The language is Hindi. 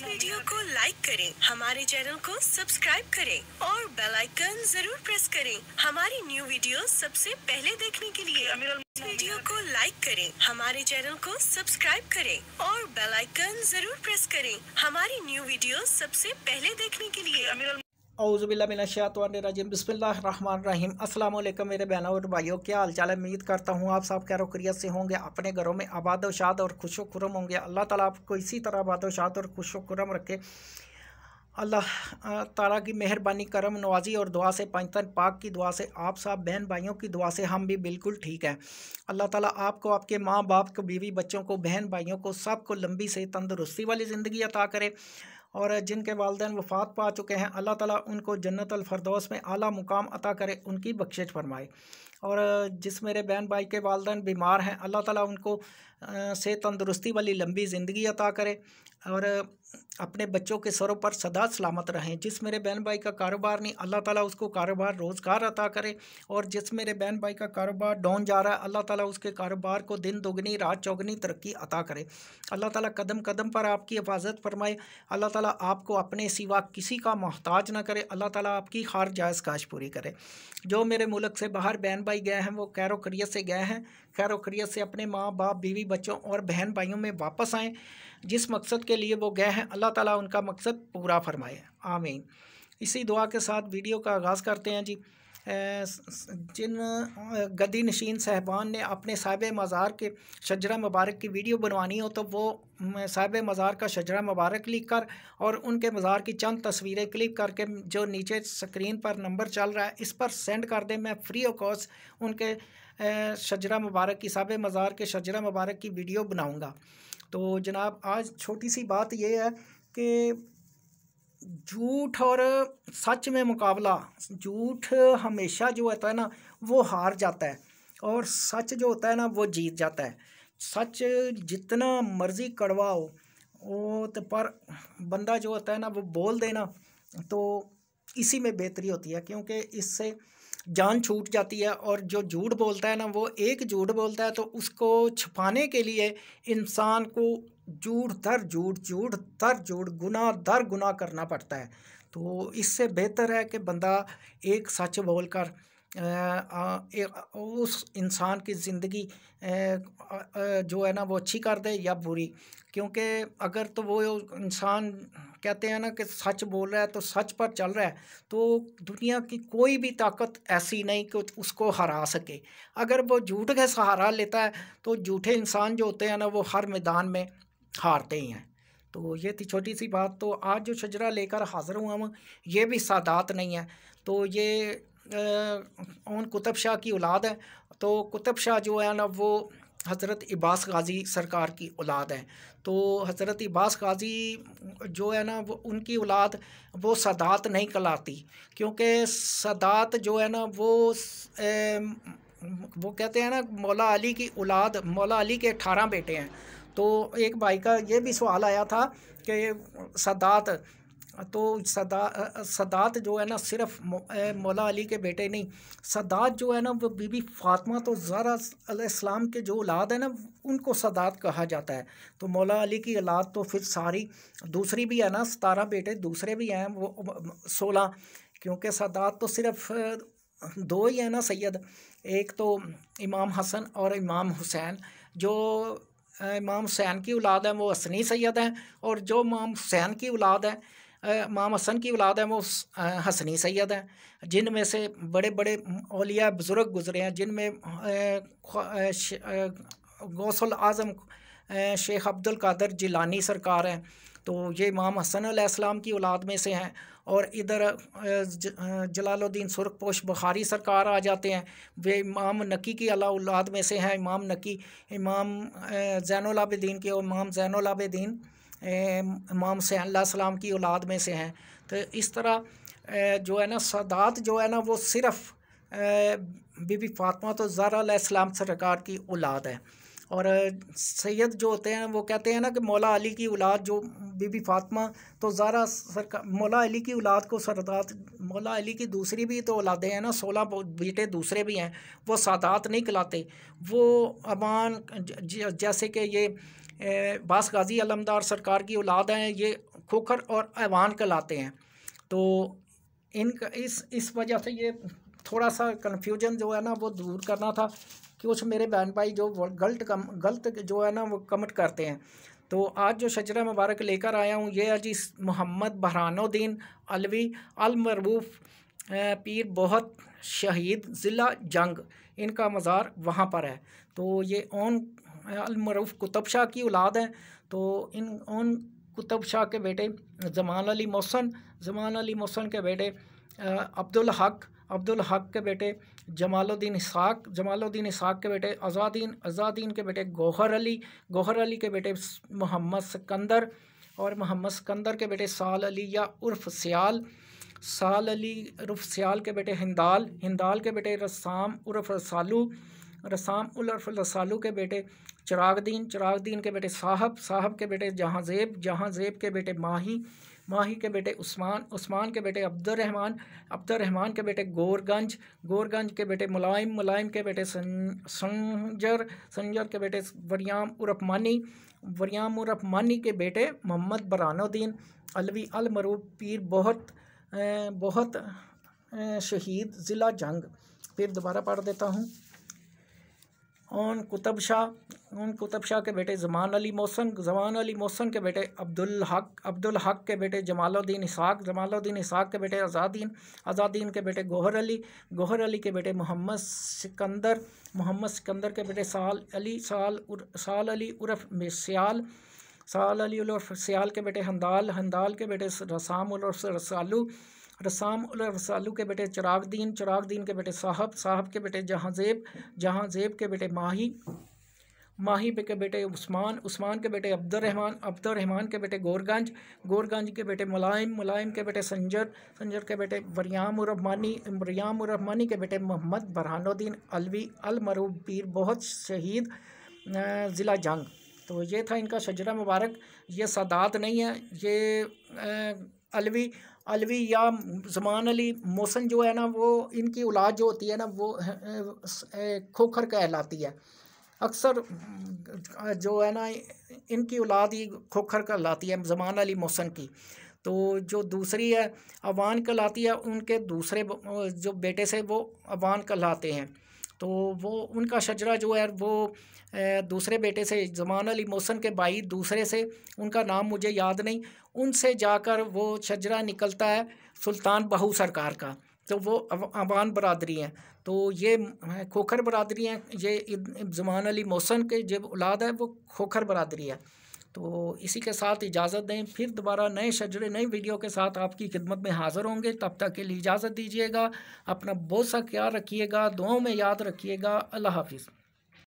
वीडियो को लाइक करें, हमारे चैनल को सब्सक्राइब करें और बेल आइकन जरूर प्रेस करें हमारी न्यू वीडियो सबसे पहले देखने के लिए। वीडियो को लाइक करें, हमारे चैनल को सब्सक्राइब करें और बेल आइकन जरूर प्रेस करें हमारी न्यू वीडियो सबसे पहले देखने के लिए। औज़ुबिल्लाहिमिनश्शैतानिर्रजीम बिस्मिल्लाहिर्रहमानिर्रहीम। अस्सलाम वालेकुम मेरे बहनों और भाइयों, क्या हाल चाल है। उम्मीद करता हूँ आप सब खैर खैरियत से होंगे, अपने घरों में आबाद व शाद और खुश खुरम होंगे। अल्लाह ताला आपको इसी तरह आबाद व शाद और खुश खुरम रखे। अल्लाह ताला की मेहरबानी, करम नवाजी और दुआ से, पंजतन पाक की दुआ से, आप सब बहन भाइयों की दुआ से हम भी बिल्कुल ठीक हैं। अल्लाह ताला आपको, आपके माँ बाप को, बीवी बच्चों को, बहन भाइयों को, सबको लंबी से तंदुरुस्ती वाली ज़िंदगी अता करे। और जिनके वालिदैन वफ़ात पा चुके हैं, अल्लाह ताला उनको जन्नत अल फरदौस में आला मुकाम अता करे, उनकी बख्शिश फरमाए। और जिस मेरे बहन भाई के वालिदैन बीमार हैं, अल्लाह ताला उनको से तंदुरुस्ती वाली लंबी ज़िंदगी अता करे और अपने बच्चों के सरों पर सदा सलामत रहें। जिस मेरे बहन भाई का कारोबार नहीं, अल्लाह ताला उसको कारोबार रोज़गार अता करे। और जिस मेरे बहन भाई का कारोबार डाउन जा रहा है, अल्लाह ताला उसके कारोबार को दिन दोगुनी रात चौगुनी तरक्की अता करे। अल्लाह ताला कदम कदम पर आपकी हिफाजत फरमाए। अल्लाह ताला आपको अपने सिवा किसी का मोहताज ना करे। अल्लाह ताला आपकी हर जायज़ काश पूरी करे। जो मेरे मुल्क से बाहर बहन भाई गए हैं, वो खैर खैरियत से गए हैं, खैर खैरियत से अपने माँ बाप, बीवी बच्चों और बहन भाइयों में वापस आएँ। जिस मकसद के लिए वो गए हैं, अल्लाह ताला उनका मकसद पूरा फरमाए, आमीन। इसी दुआ के साथ वीडियो का आगाज़ करते हैं जी। जिन गद्दी नशीन साहबान ने अपने साहिब मज़ार के शजरा मुबारक की वीडियो बनवानी हो, तो वो साहिब मज़ार का शजरा मुबारक लिख कर और उनके मज़ार की चंद तस्वीरें क्लिक करके जो नीचे स्क्रीन पर नंबर चल रहा है, इस पर सेंड कर दें। मैं फ्री ऑफ कॉस्ट उनके शजरा मुबारक की, साहिब मज़ार के शजरा मुबारक की वीडियो बनाऊँगा। तो जनाब, आज छोटी सी बात यह है कि झूठ और सच में मुकाबला, झूठ हमेशा जो होता है ना वो हार जाता है और सच जो होता है ना वो जीत जाता है। सच जितना मर्ज़ी कड़वा हो वो तो, पर बंदा जो होता है ना वो बोल देना, तो इसी में बेहतरी होती है, क्योंकि इससे जान छूट जाती है। और जो झूठ बोलता है ना, वो एक झूठ बोलता है तो उसको छुपाने के लिए इंसान को झूठ दर झूठ, झूठ दर झूठ, गुनाह दर गुनाह करना पड़ता है। तो इससे बेहतर है कि बंदा एक सच बोलकर उस इंसान की ज़िंदगी जो है ना वो अच्छी कर दे या बुरी। क्योंकि अगर तो वो इंसान कहते हैं ना कि सच बोल रहा है तो सच पर चल रहा है, तो दुनिया की कोई भी ताकत ऐसी नहीं कि उसको हरा सके। अगर वो झूठ का सहारा लेता है तो झूठे इंसान जो होते हैं ना वो हर मैदान में हारते ही हैं। तो ये थी छोटी सी बात। तो आज जो शजरा लेकर हाज़िर हुआ हम, ये भी सादात नहीं है, तो ये उन कुतुब शाह की औलाद है। तो कुतुब शाह जो है ना वो हज़रत अब्बास गाज़ी सरकार की औलाद है। तो हज़रत अब्बास गाज़ी जो है ना वो उनकी औलाद वो सादात नहीं कहलाती, क्योंकि सादात जो है ना वो कहते हैं ना मौला अली की औलाद, मौला अली के 18 बेटे हैं। तो एक भाई का ये भी सवाल आया था कि सादात, तो सादात जो है ना सिर्फ मौला अली के बेटे नहीं, सादात जो है ना वो बीबी फातिमा तो ज़हरा अलैहिस्सलाम के जो औलाद है ना उनको सादात कहा जाता है। तो मौला अली की औलाद तो फिर सारी दूसरी भी है ना, 17 बेटे दूसरे भी हैं, वो 16, क्योंकि सादात तो सिर्फ दो ही है ना सैयद। एक तो इमाम हसन और इमाम हुसैन। जो इमाम हुसैन की औलाद है वो हसनी सैयद हैं, और जो इमाम हुसैन की औलाद है, इमाम हसन की औलाद है, वो हसनी सैयद हैं। जिनमें से बड़े बड़े औलिया बुज़ुर्ग गुज़रे हैं, जिनमें गौसुल आज़म शेख अब्दुल कादिर जिलानी सरकार हैं। तो ये इमाम हसन अलैहिस्सलाम की औलाद में से हैं। और इधर जलालुद्दीन सुर्खपोश बुखारी सरकार आ जाते हैं, वे इमाम नकी की औलाद में से हैं। इमाम नकी इमाम ज़ैनुल आबिदीन के, और इमाम ज़ैनुल आबिदीन इमाम हुसैन अलैहिस्सलाम की औलाद में से हैं। तो इस तरह जो है ना सादात जो है ना वो सिर्फ़ बीबी फातिमा तो ज़हरा अलैहिस्सलाम सरकार की औलाद है। और सैयद जो होते हैं वो कहते हैं ना कि मौला अली की औलाद जो बीबी फातिमा तो ज़हरा सरकार, मौला अली की औलाद को सादात, मौला अली की दूसरी भी तो औलादें हैं ना, 16 बेटे दूसरे भी हैं, वो सादात नहीं कहलाते। वो अमान जैसे कि ये बास गाज़ी अलमदार सरकार की औलाद हैं, ये खोखर और ऐवान कहलाते हैं। तो इनका इस वजह से ये थोड़ा सा कन्फ्यूजन जो है ना वो दूर करना था कि कुछ मेरे बहन भाई जो गलत जो है ना वो कमेंट करते हैं। तो आज जो शजरा मुबारक लेकर आया हूँ ये है जी मोहम्मद बहरानुद्दीन अलवी अल मरूफ पीर बहुत शहीद ज़िला जंग, इनका मज़ार वहाँ पर है। तो ये ओन अल मरूफ कुतुब शाह की औलाद है। तो इन ओन कुतुब शाह के बेटे ज़मान अली मोहसन के बेटे अब्दुल हक के बेटे जमालुद्दीन इसहाक के बेटे आज़ादीन के बेटे गौहर अली के बेटे मोहम्मद सिकंदर, और मोहम्मद सिकंदर के बेटे साल अली उर्फ सियाल के बेटे हिंदाल के बेटे रसाम उर्फ रसालू के बेटे चिरागदीन के बेटे साहब के बेटे जहाँज़ेब के बेटे माही के बेटे उस्मान के बेटे अब्दुर्रहमान के बेटे गोरगंज के बेटे मुलायम के बेटे संजर के बेटे वरियाम उर्फ मानी के बेटे मोहम्मद बहरानुद्दीन अलवी अल मरूफ पीर बहुत शहीद ज़िला जंग। फिर दोबारा पढ़ देता हूँ। ओन कुतुब शाह के बेटे ज़मान अली मोहसन के बेटे अब्दुल हक के बेटे जमालुद्दीन इसहाक के बेटे आज़ादीन के बेटे गौहर अली के बेटे मोहम्मद सिकंदर के बेटे साल अली उर्फ सियाल के बेटे हिंदाल के बेटे रसाम उर्फ रसालू के बेटे चिरागदीन के बेटे साहब के बेटे जहाँज़ेब के बेटे माही के बेटे उस्मान के बेटे अब्दुर्रहमान के बेटे गोरगंज के बेटे मुलायम के बेटे संजर के बेटे वरियाम उर्फ मानी के बेटे मोहम्मद बहरानुद्दीन अलवी अल मरूफ पीर बहुत शहीद ज़िला जंग। तो ये था इनका शजरा मुबारक। ये सादात नहीं है, ये अलवी या ज़मान अली मोहसन जो है ना वो इनकी औलाद जो होती है ना वो खोखर कहलाती है। अक्सर जो है ना इनकी औलाद ही खोखर कहलाती है ज़मान अली मोहसन की। तो जो दूसरी है अवान कहलाती है, उनके दूसरे जो बेटे से वो अवान कहलाते हैं। तो वो उनका शजरा जो है वो दूसरे बेटे से ज़मान अली मोहसन के भाई दूसरे से, उनका नाम मुझे याद नहीं, उनसे जाकर वो शजरा निकलता है सुल्तान बहू सरकार का। तो वो अवान बरादरी हैं। तो ये खोखर बरादरी हैं। ये ज़मान अली मोहसन के जो औलाद है वो खोखर बरादरी है। तो इसी के साथ इजाज़त दें, फिर दोबारा नए शजरे नई वीडियो के साथ आपकी खिदमत में हाज़िर होंगे। तब तक के लिए इजाज़त दीजिएगा। अपना बहुत सा ख्याल रखिएगा, दुआओं में याद रखिएगा। अल्लाह हाफिज़।